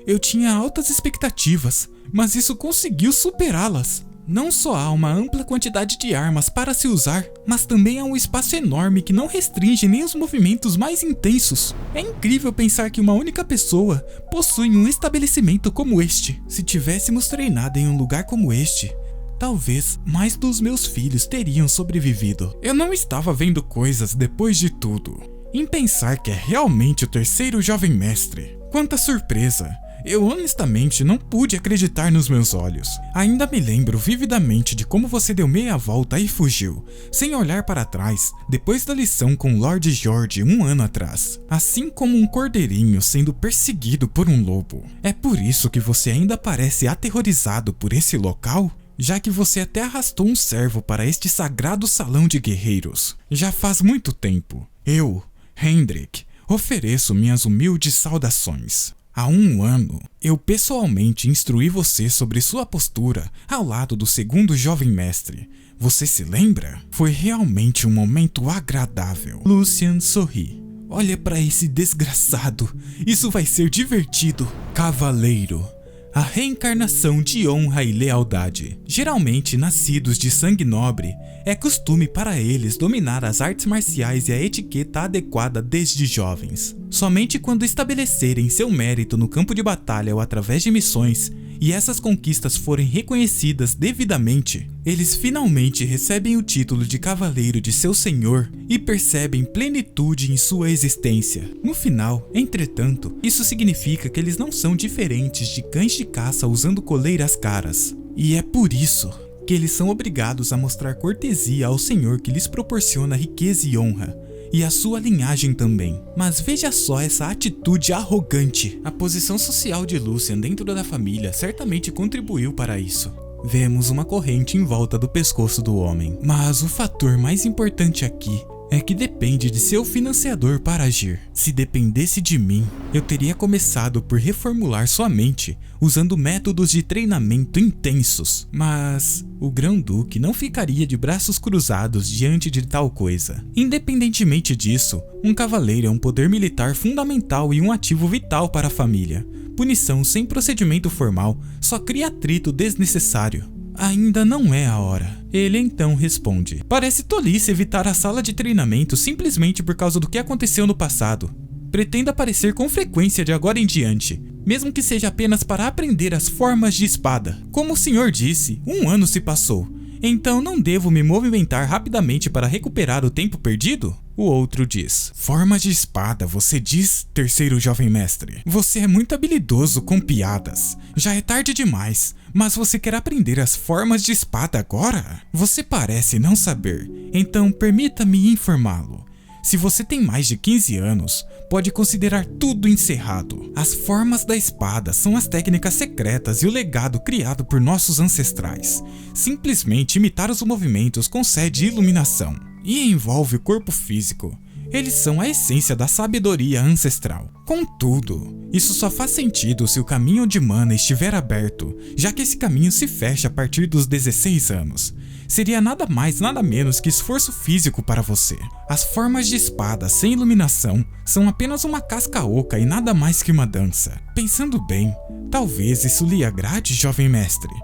Eu tinha altas expectativas, mas isso conseguiu superá-las. Não só há uma ampla quantidade de armas para se usar, mas também há um espaço enorme que não restringe nem os movimentos mais intensos. É incrível pensar que uma única pessoa possui um estabelecimento como este. Se tivéssemos treinado em um lugar como este, talvez mais dos meus filhos teriam sobrevivido. Eu não estava vendo coisas depois de tudo. Em pensar que é realmente o terceiro jovem mestre. Quanta surpresa! Eu honestamente não pude acreditar nos meus olhos. Ainda me lembro vividamente de como você deu meia volta e fugiu, sem olhar para trás, depois da lição com Lord George 1 ano atrás. Assim como um cordeirinho sendo perseguido por um lobo. É por isso que você ainda parece aterrorizado por esse local? Já que você até arrastou um servo para este sagrado salão de guerreiros. Já faz muito tempo. Eu, Hendrik, ofereço minhas humildes saudações. Há 1 ano, eu pessoalmente instruí você sobre sua postura ao lado do segundo jovem mestre. Você se lembra? Foi realmente um momento agradável. Lucian sorri. Olha para esse desgraçado. Isso vai ser divertido. Cavaleiro. A reencarnação de honra e lealdade. Geralmente nascidos de sangue nobre, é costume para eles dominar as artes marciais e a etiqueta adequada desde jovens. Somente quando estabelecerem seu mérito no campo de batalha ou através de missões, e essas conquistas forem reconhecidas devidamente, eles finalmente recebem o título de cavaleiro de seu senhor e percebem plenitude em sua existência. No final, entretanto, isso significa que eles não são diferentes de cães de caça usando coleiras caras. E é por isso que eles são obrigados a mostrar cortesia ao senhor que lhes proporciona riqueza e honra. E a sua linhagem também. Mas veja só essa atitude arrogante. A posição social de Lucian dentro da família certamente contribuiu para isso. Vemos uma corrente em volta do pescoço do homem. Mas o fator mais importante aqui é que depende de seu financiador para agir. Se dependesse de mim, eu teria começado por reformular sua mente usando métodos de treinamento intensos. Mas o Grão-Duque não ficaria de braços cruzados diante de tal coisa. Independentemente disso, um cavaleiro é um poder militar fundamental e um ativo vital para a família. Punição sem procedimento formal só cria atrito desnecessário. Ainda não é a hora. Ele então responde. Parece tolice evitar a sala de treinamento simplesmente por causa do que aconteceu no passado. Pretendo aparecer com frequência de agora em diante, mesmo que seja apenas para aprender as formas de espada. Como o senhor disse, 1 ano se passou. Então não devo me movimentar rapidamente para recuperar o tempo perdido? O outro diz. Formas de espada, você diz, terceiro jovem mestre. Você é muito habilidoso com piadas. Já é tarde demais, mas você quer aprender as formas de espada agora? Você parece não saber, então permita-me informá-lo. Se você tem mais de 15 anos, pode considerar tudo encerrado. As formas da espada são as técnicas secretas e o legado criado por nossos ancestrais. Simplesmente imitar os movimentos concede iluminação e envolve o corpo físico. Eles são a essência da sabedoria ancestral. Contudo, isso só faz sentido se o caminho de mana estiver aberto, já que esse caminho se fecha a partir dos 16 anos. Seria nada mais nada menos que esforço físico para você. As formas de espada sem iluminação são apenas uma casca oca e nada mais que uma dança. Pensando bem, talvez isso lhe agrade, jovem mestre.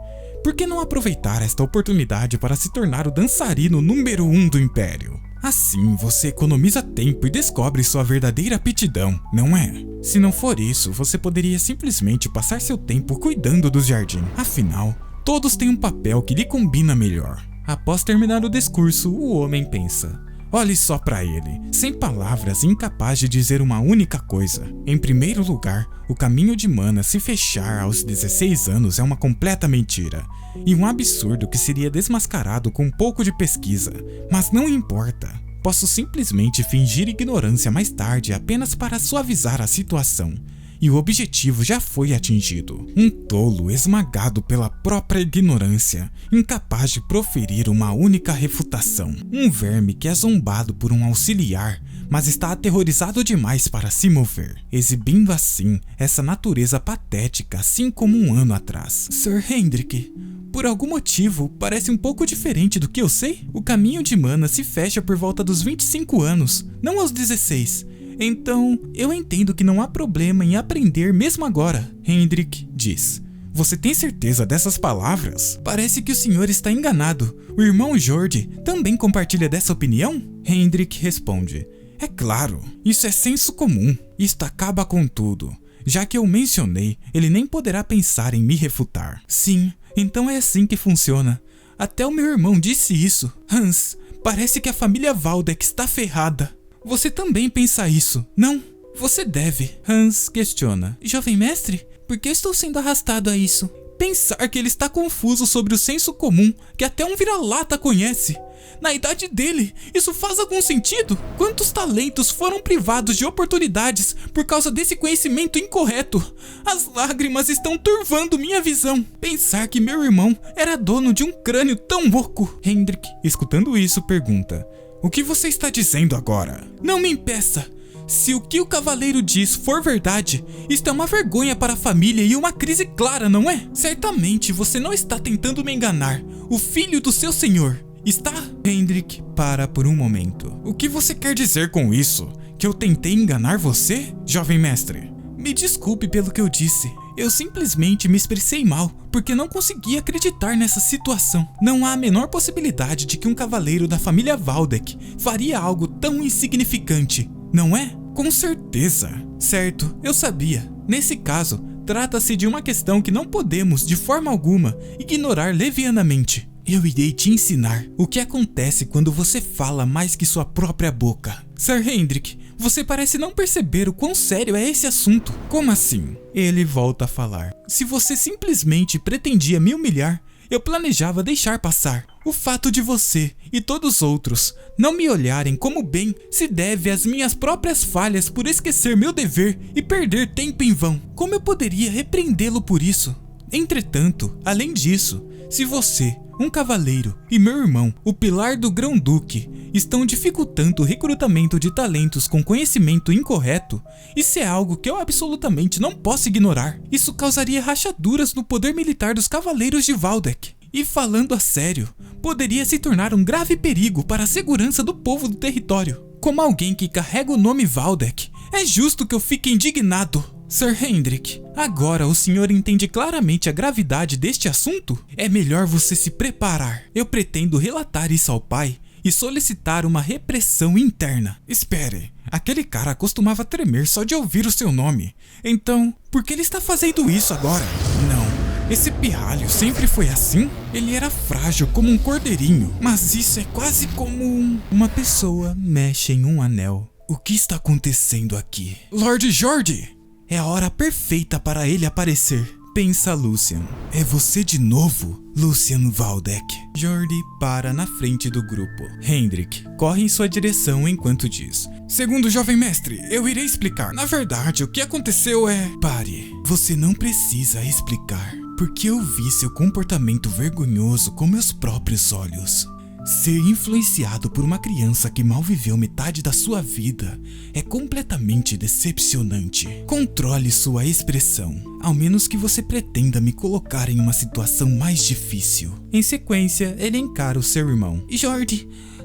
Por que não aproveitar esta oportunidade para se tornar o dançarino número 1 do Império? Assim, você economiza tempo e descobre sua verdadeira aptidão, não é? Se não for isso, você poderia simplesmente passar seu tempo cuidando do jardim. Afinal, todos têm um papel que lhe combina melhor. Após terminar o discurso, o homem pensa. Olhe só para ele, sem palavras e incapaz de dizer uma única coisa. Em primeiro lugar, o caminho de mana se fechar aos 16 anos é uma completa mentira. E um absurdo que seria desmascarado com um pouco de pesquisa. Mas não importa. Posso simplesmente fingir ignorância mais tarde apenas para suavizar a situação. E o objetivo já foi atingido. Um tolo esmagado pela própria ignorância, incapaz de proferir uma única refutação. Um verme que é zombado por um auxiliar, mas está aterrorizado demais para se mover, exibindo assim essa natureza patética, assim como 1 ano atrás. Sir Hendrik, por algum motivo, parece um pouco diferente do que eu sei. O caminho de mana se fecha por volta dos 25 anos, não aos 16. Então, eu entendo que não há problema em aprender mesmo agora, Hendrik diz. Você tem certeza dessas palavras? Parece que o senhor está enganado. O irmão Jordi também compartilha dessa opinião? Hendrik responde: é claro, isso é senso comum. Isto acaba com tudo. Já que eu mencionei, ele nem poderá pensar em me refutar. Sim, então é assim que funciona. Até o meu irmão disse isso. Hans, parece que a família Waldeck está ferrada. Você também pensa isso, não? Você deve. Hans questiona: jovem mestre, por que estou sendo arrastado a isso? Pensar que ele está confuso sobre o senso comum que até um vira-lata conhece. Na idade dele, isso faz algum sentido? Quantos talentos foram privados de oportunidades por causa desse conhecimento incorreto? As lágrimas estão turvando minha visão. Pensar que meu irmão era dono de um crânio tão oco. Hendrik, escutando isso, pergunta: o que você está dizendo agora? Não me impeça. Se o que o cavaleiro diz for verdade, isto é uma vergonha para a família e uma crise clara, não é? Certamente você não está tentando me enganar. O filho do seu senhor está? Hendrik para por um momento. O que você quer dizer com isso? Que eu tentei enganar você, jovem mestre? Me desculpe pelo que eu disse. Eu simplesmente me expressei mal, porque não consegui acreditar nessa situação. Não há a menor possibilidade de que um cavaleiro da família Waldeck faria algo tão insignificante, não é? Com certeza. Certo, eu sabia. Nesse caso, trata-se de uma questão que não podemos, de forma alguma, ignorar levianamente. Eu irei te ensinar o que acontece quando você fala mais que sua própria boca. Sir Hendrik, você parece não perceber o quão sério é esse assunto. Como assim? Ele volta a falar. Se você simplesmente pretendia me humilhar, eu planejava deixar passar. O fato de você e todos os outros não me olharem como bem se deve às minhas próprias falhas por esquecer meu dever e perder tempo em vão. Como eu poderia repreendê-lo por isso? Entretanto, além disso, se você, um cavaleiro, e meu irmão, o pilar do Grão-Duque, estão dificultando o recrutamento de talentos com conhecimento incorreto, isso é algo que eu absolutamente não posso ignorar. Isso causaria rachaduras no poder militar dos cavaleiros de Waldeck. E falando a sério, poderia se tornar um grave perigo para a segurança do povo do território. Como alguém que carrega o nome Waldeck, é justo que eu fique indignado. Sir Hendrik, agora o senhor entende claramente a gravidade deste assunto? É melhor você se preparar. Eu pretendo relatar isso ao pai e solicitar uma repressão interna. Espere, aquele cara costumava tremer só de ouvir o seu nome. Então, por que ele está fazendo isso agora? Não, esse pirralho sempre foi assim? Ele era frágil como um cordeirinho, mas isso é quase como uma pessoa mexe em um anel. O que está acontecendo aqui? Lord Jordi! É a hora perfeita para ele aparecer, pensa Lucian. É você de novo, Lucian Waldeck. Jordi para na frente do grupo. Hendrik corre em sua direção enquanto diz: segundo jovem mestre, eu irei explicar. Na verdade, o que aconteceu é... Pare, você não precisa explicar, porque eu vi seu comportamento vergonhoso com meus próprios olhos. Ser influenciado por uma criança que mal viveu metade da sua vida é completamente decepcionante. Controle sua expressão, ao menos que você pretenda me colocar em uma situação mais difícil. Em sequência, ele encara o seu irmão.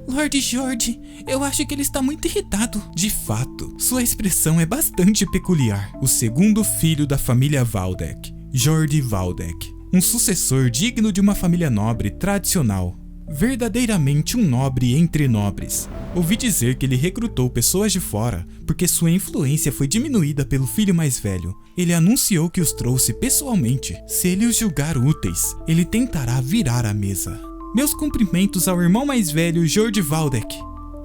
Lord Jordi, eu acho que ele está muito irritado. De fato, sua expressão é bastante peculiar. O segundo filho da família Waldeck, Jordi Waldeck, um sucessor digno de uma família nobre tradicional. Verdadeiramente um nobre entre nobres. Ouvi dizer que ele recrutou pessoas de fora porque sua influência foi diminuída pelo filho mais velho. Ele anunciou que os trouxe pessoalmente. Se ele os julgar úteis, ele tentará virar a mesa. Meus cumprimentos ao irmão mais velho, Jordi Waldeck.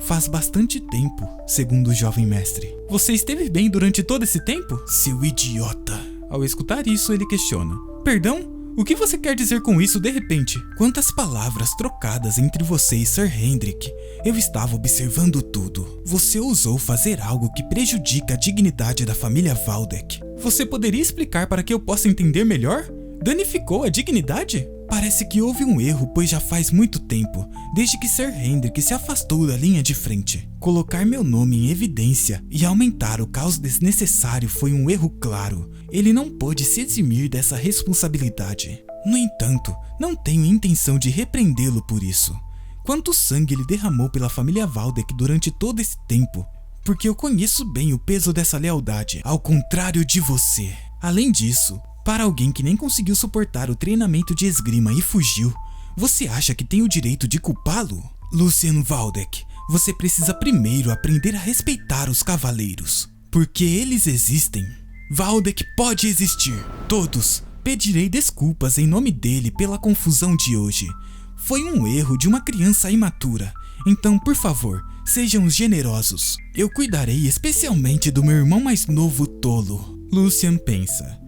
Faz bastante tempo, segundo o jovem mestre. Você esteve bem durante todo esse tempo? Seu idiota. Ao escutar isso, ele questiona: perdão? O que você quer dizer com isso de repente? Quantas palavras trocadas entre você e Sir Hendrik. Eu estava observando tudo. Você ousou fazer algo que prejudica a dignidade da família Waldeck. Você poderia explicar para que eu possa entender melhor? Danificou a dignidade? Parece que houve um erro, pois já faz muito tempo, desde que Sir Hendrik se afastou da linha de frente. Colocar meu nome em evidência e aumentar o caos desnecessário foi um erro claro. Ele não pôde se eximir dessa responsabilidade. No entanto, não tenho intenção de repreendê-lo por isso. Quanto sangue ele derramou pela família Waldeck durante todo esse tempo? Porque eu conheço bem o peso dessa lealdade, ao contrário de você. Além disso, Para alguém que nem conseguiu suportar o treinamento de esgrima e fugiu, você acha que tem o direito de culpá-lo? Lucian Waldeck, você precisa primeiro aprender a respeitar os cavaleiros, porque eles existem. Waldeck pode existir. Todos, pedirei desculpas em nome dele pela confusão de hoje. Foi um erro de uma criança imatura, então por favor, sejam generosos. Eu cuidarei especialmente do meu irmão mais novo tolo. Lucian pensa.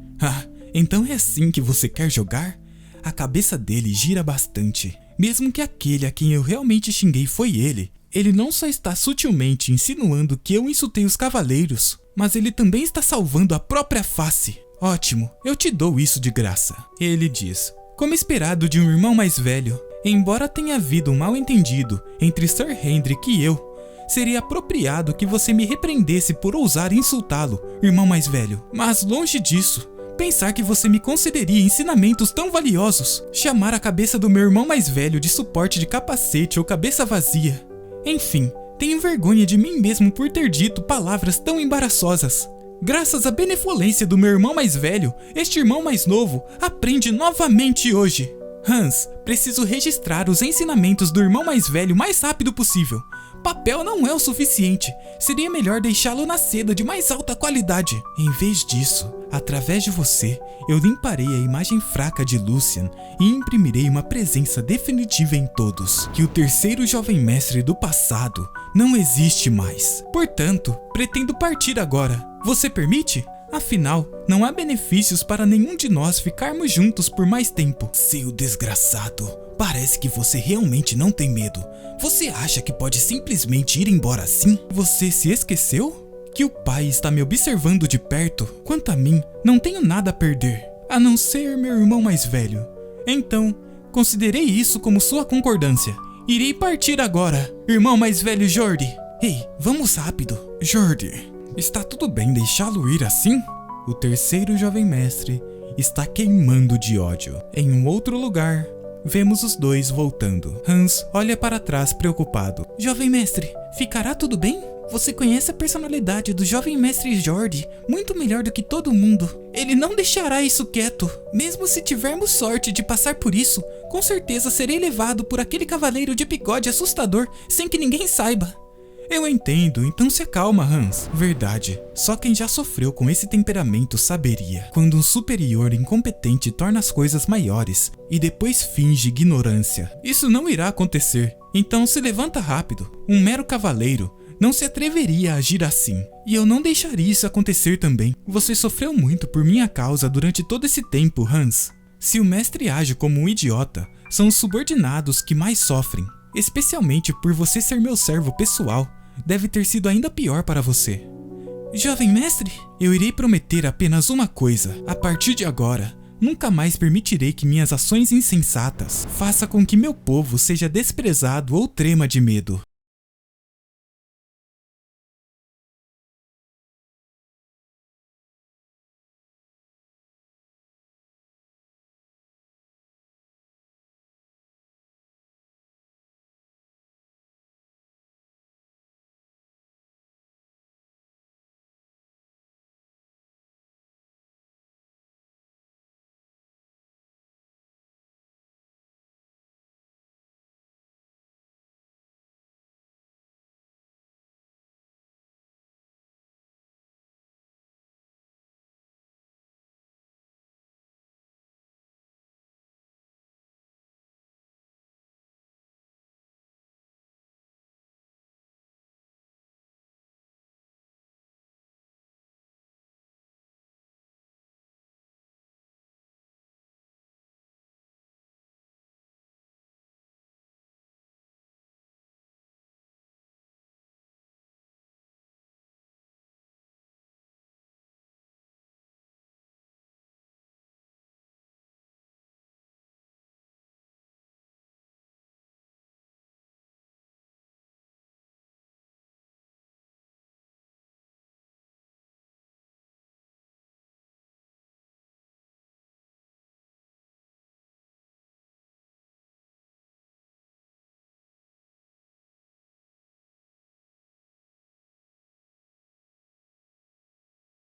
Então é assim que você quer jogar? A cabeça dele gira bastante. Mesmo que aquele a quem eu realmente xinguei foi ele não só está sutilmente insinuando que eu insultei os cavaleiros, mas ele também está salvando a própria face. Ótimo, eu te dou isso de graça. Ele diz, como esperado de um irmão mais velho. Embora tenha havido um mal-entendido entre Sir Hendrik e eu, seria apropriado que você me repreendesse por ousar insultá-lo, irmão mais velho. Mas longe disso, pensar que você me concederia ensinamentos tão valiosos, chamar a cabeça do meu irmão mais velho de suporte de capacete ou cabeça vazia. Enfim, tenho vergonha de mim mesmo por ter dito palavras tão embaraçosas. Graças à benevolência do meu irmão mais velho, este irmão mais novo aprende novamente hoje. Hans, preciso registrar os ensinamentos do irmão mais velho o mais rápido possível. Papel não é o suficiente, seria melhor deixá-lo na seda de mais alta qualidade. Em vez disso, através de você, eu limparei a imagem fraca de Lucian e imprimirei uma presença definitiva em todos, que o terceiro jovem mestre do passado não existe mais. Portanto, pretendo partir agora. Você permite? Afinal, não há benefícios para nenhum de nós ficarmos juntos por mais tempo. Seu desgraçado, parece que você realmente não tem medo. Você acha que pode simplesmente ir embora assim? Você se esqueceu? Que o pai está me observando de perto? Quanto a mim, não tenho nada a perder, a não ser meu irmão mais velho. Então, considerei isso como sua concordância. Irei partir agora, irmão mais velho Jordi. Ei, vamos rápido. Jordi, está tudo bem deixá-lo ir assim? O terceiro jovem mestre está queimando de ódio. Em um outro lugar, vemos os dois voltando. Hans olha para trás preocupado. Jovem mestre, ficará tudo bem? Você conhece a personalidade do jovem mestre Jordi muito melhor do que todo mundo. Ele não deixará isso quieto. Mesmo se tivermos sorte de passar por isso, com certeza serei levado por aquele cavaleiro de bigode assustador sem que ninguém saiba. Eu entendo, então se acalma, Hans. Verdade, só quem já sofreu com esse temperamento saberia. Quando um superior incompetente torna as coisas maiores e depois finge ignorância. Isso não irá acontecer, então se levanta rápido. Um mero cavaleiro não se atreveria a agir assim. E eu não deixaria isso acontecer também. Você sofreu muito por minha causa durante todo esse tempo, Hans. Se o mestre age como um idiota, são os subordinados que mais sofrem. Especialmente por você ser meu servo pessoal, deve ter sido ainda pior para você. Jovem mestre, eu irei prometer apenas uma coisa. A partir de agora, nunca mais permitirei que minhas ações insensatas façam com que meu povo seja desprezado ou trema de medo.